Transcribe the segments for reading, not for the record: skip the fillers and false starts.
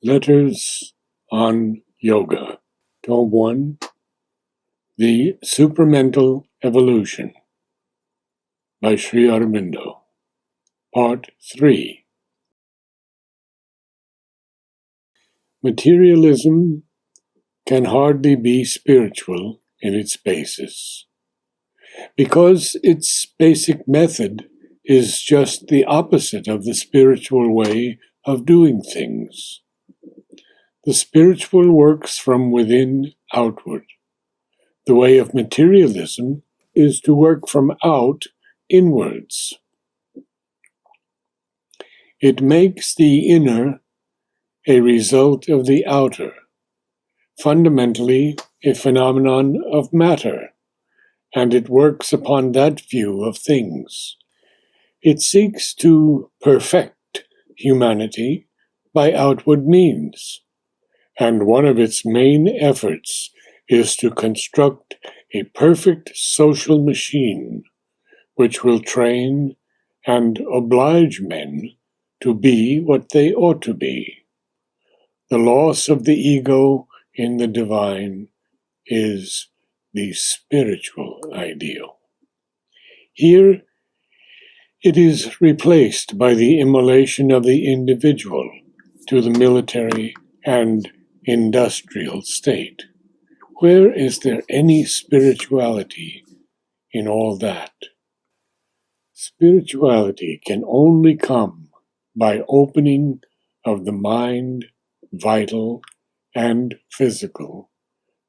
Letters on Yoga, Tome 1, The Supramental Evolution by Sri Aurobindo, Part 3. Materialism can hardly be spiritual in its basis, because its basic method is just the opposite of the spiritual way of doing things. The spiritual works from within outward. The way of materialism is to work from out inwards. It makes the inner a result of the outer, fundamentally a phenomenon of matter, and it works upon that view of things. It seeks to perfect humanity by outward means, and one of its main efforts is to construct a perfect social machine which will train and oblige men to be what they ought to be. The loss of the ego in the divine is the spiritual ideal. Here it is replaced by the immolation of the individual to the military and industrial state. Where is there any spirituality in all that? Spirituality can only come by opening of the mind, vital and physical,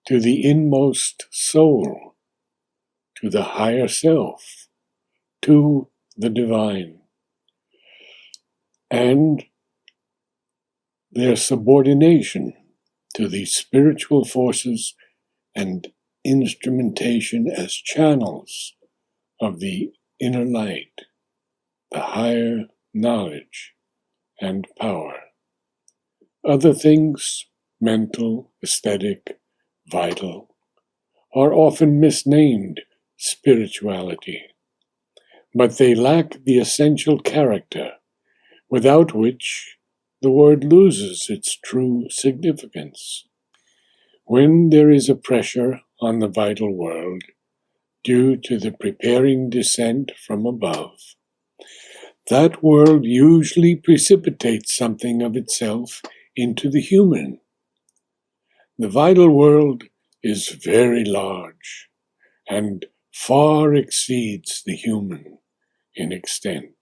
to the inmost soul, to the higher self, to the divine, and their subordination to the spiritual forces and instrumentation as channels of the inner light, the higher knowledge and power. Other things, mental, aesthetic, vital, are often misnamed spirituality, but they lack the essential character, without which the word loses its true significance. When there is a pressure on the vital world due to the preparing descent from above, that world usually precipitates something of itself into the human. The vital world is very large and far exceeds the human in extent,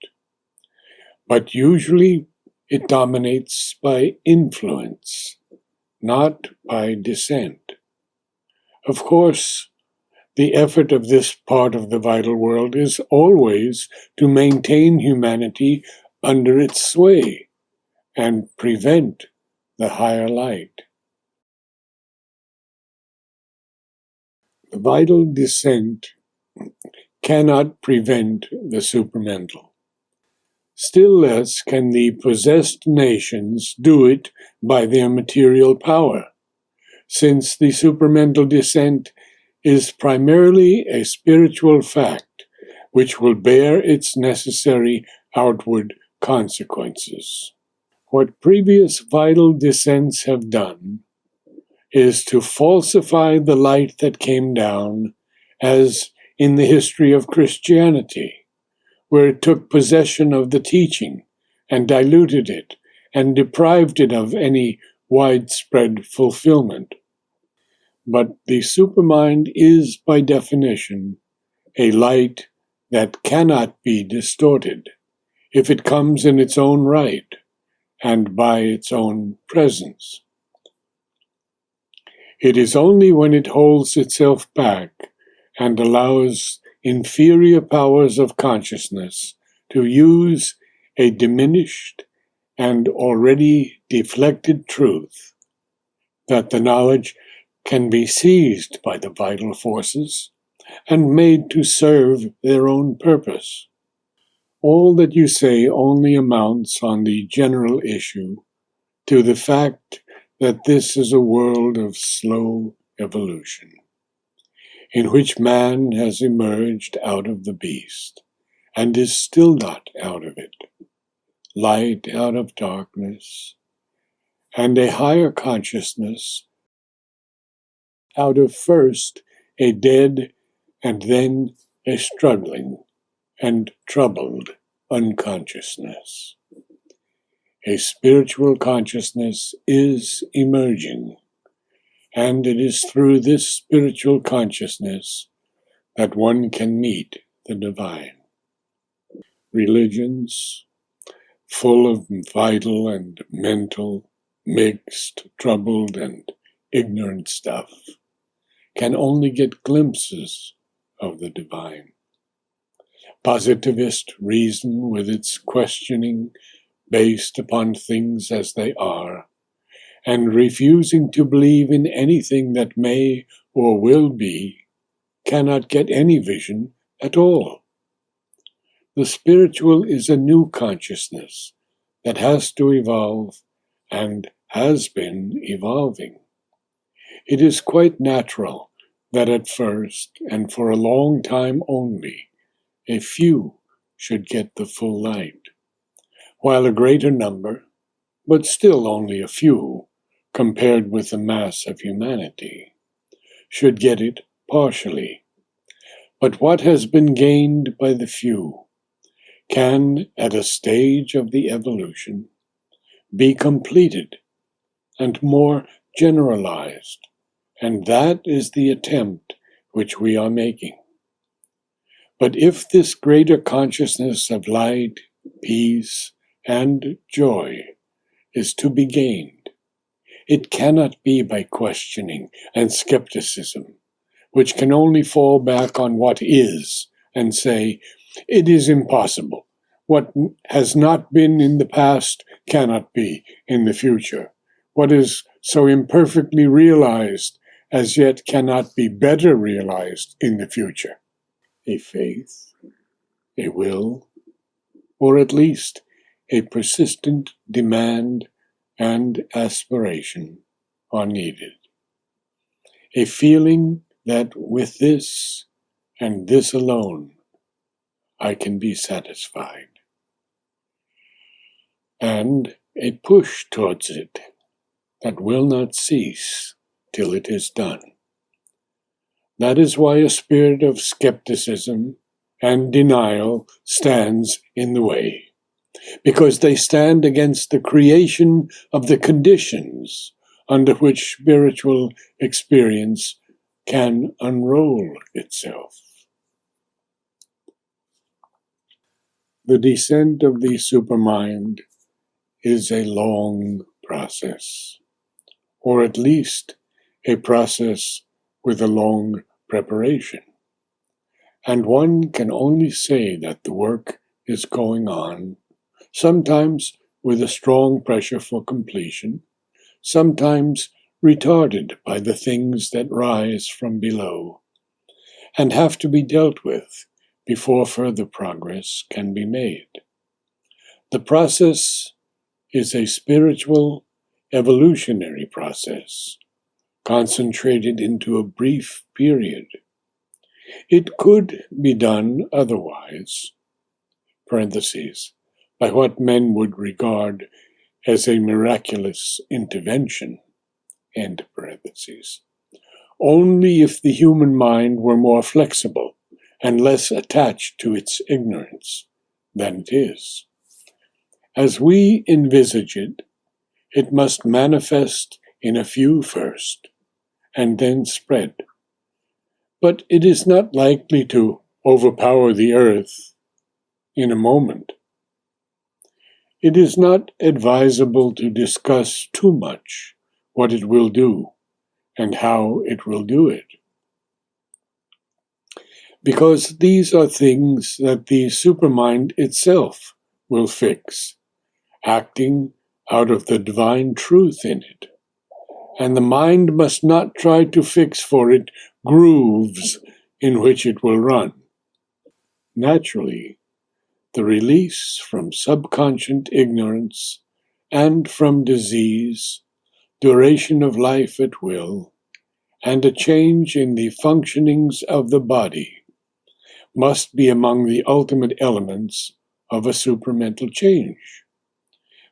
but usually it dominates by influence, not by descent. Of course, the effort of this part of the vital world is always to maintain humanity under its sway and prevent the higher light. The vital descent cannot prevent the supramental. Still less can the possessed nations do it by their material power, since the supramental descent is primarily a spiritual fact which will bear its necessary outward consequences. What previous vital descents have done is to falsify the light that came down, as in the history of Christianity, where it took possession of the teaching and diluted it and deprived it of any widespread fulfillment. But the supermind is, by definition, a light that cannot be distorted if it comes in its own right and by its own presence. It is only when it holds itself back and allows inferior powers of consciousness to use a diminished and already deflected truth that the knowledge can be seized by the vital forces and made to serve their own purpose. All that you say only amounts on the general issue to the fact that this is a world of slow evolution, in which man has emerged out of the beast, and is still not out of it, light out of darkness, and a higher consciousness out of first a dead and then a struggling and troubled unconsciousness. A spiritual consciousness is emerging, and it is through this spiritual consciousness that one can meet the divine. Religions, full of vital and mental, mixed, troubled, and ignorant stuff, can only get glimpses of the divine. Positivist reason, with its questioning based upon things as they are, and refusing to believe in anything that may or will be, cannot get any vision at all. The spiritual is a new consciousness that has to evolve and has been evolving. It is quite natural that at first, and for a long time only, a few should get the full light, while a greater number, but still only a few, compared with the mass of humanity, should get it partially. But what has been gained by the few can, at a stage of the evolution, be completed and more generalized, and that is the attempt which we are making. But if this greater consciousness of light, peace, and joy is to be gained, it cannot be by questioning and skepticism, which can only fall back on what is and say, it is impossible. What has not been in the past cannot be in the future. What is so imperfectly realized as yet cannot be better realized in the future. A faith, a will, or at least a persistent demand and aspiration are needed. A feeling that with this and this alone I can be satisfied. And a push towards it that will not cease till it is done. That is why a spirit of skepticism and denial stands in the way, because they stand against the creation of the conditions under which spiritual experience can unroll itself. The descent of the supermind is a long process, or at least a process with a long preparation. And one can only say that the work is going on, sometimes with a strong pressure for completion, sometimes retarded by the things that rise from below, and have to be dealt with before further progress can be made. The process is a spiritual, evolutionary process, concentrated into a brief period. It could be done otherwise, parentheses, by what men would regard as a miraculous intervention, end parentheses, only if the human mind were more flexible and less attached to its ignorance than it is. As we envisage it, it must manifest in a few first, and then spread. But it is not likely to overpower the earth in a moment. It is not advisable to discuss too much what it will do and how it will do it, because these are things that the supermind itself will fix, acting out of the divine truth in it. And the mind must not try to fix for it grooves in which it will run. Naturally, the release from subconscious ignorance and from disease, duration of life at will, and a change in the functionings of the body must be among the ultimate elements of a supramental change.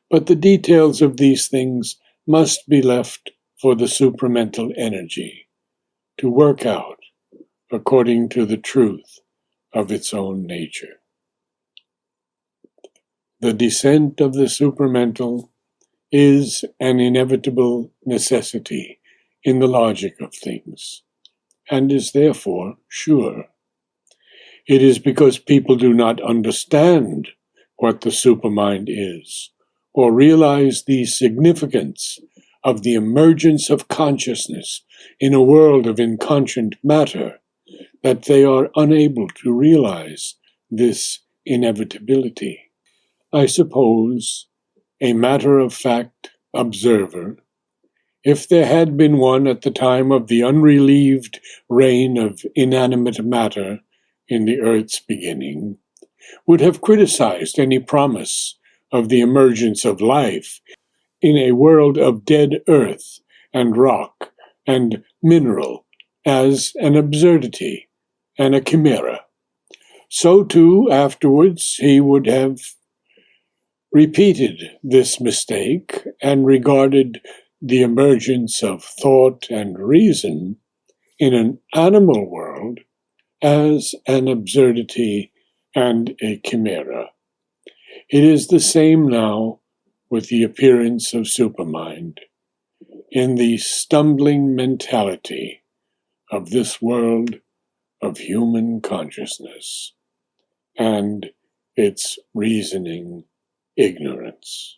But the details of these things must be left for the supramental energy to work out according to the truth of its own nature. The descent of the supramental is an inevitable necessity in the logic of things, and is therefore sure. It is because people do not understand what the supermind is, or realize the significance of the emergence of consciousness in a world of inconscient matter, that they are unable to realize this inevitability. I suppose a matter-of-fact observer, if there had been one at the time of the unrelieved reign of inanimate matter in the earth's beginning, would have criticized any promise of the emergence of life in a world of dead earth and rock and mineral as an absurdity and a chimera. So too, afterwards, he would have repeated this mistake and regarded the emergence of thought and reason in an animal world as an absurdity and a chimera. It is the same now with the appearance of supermind in the stumbling mentality of this world of human consciousness and its reasoning ignorance.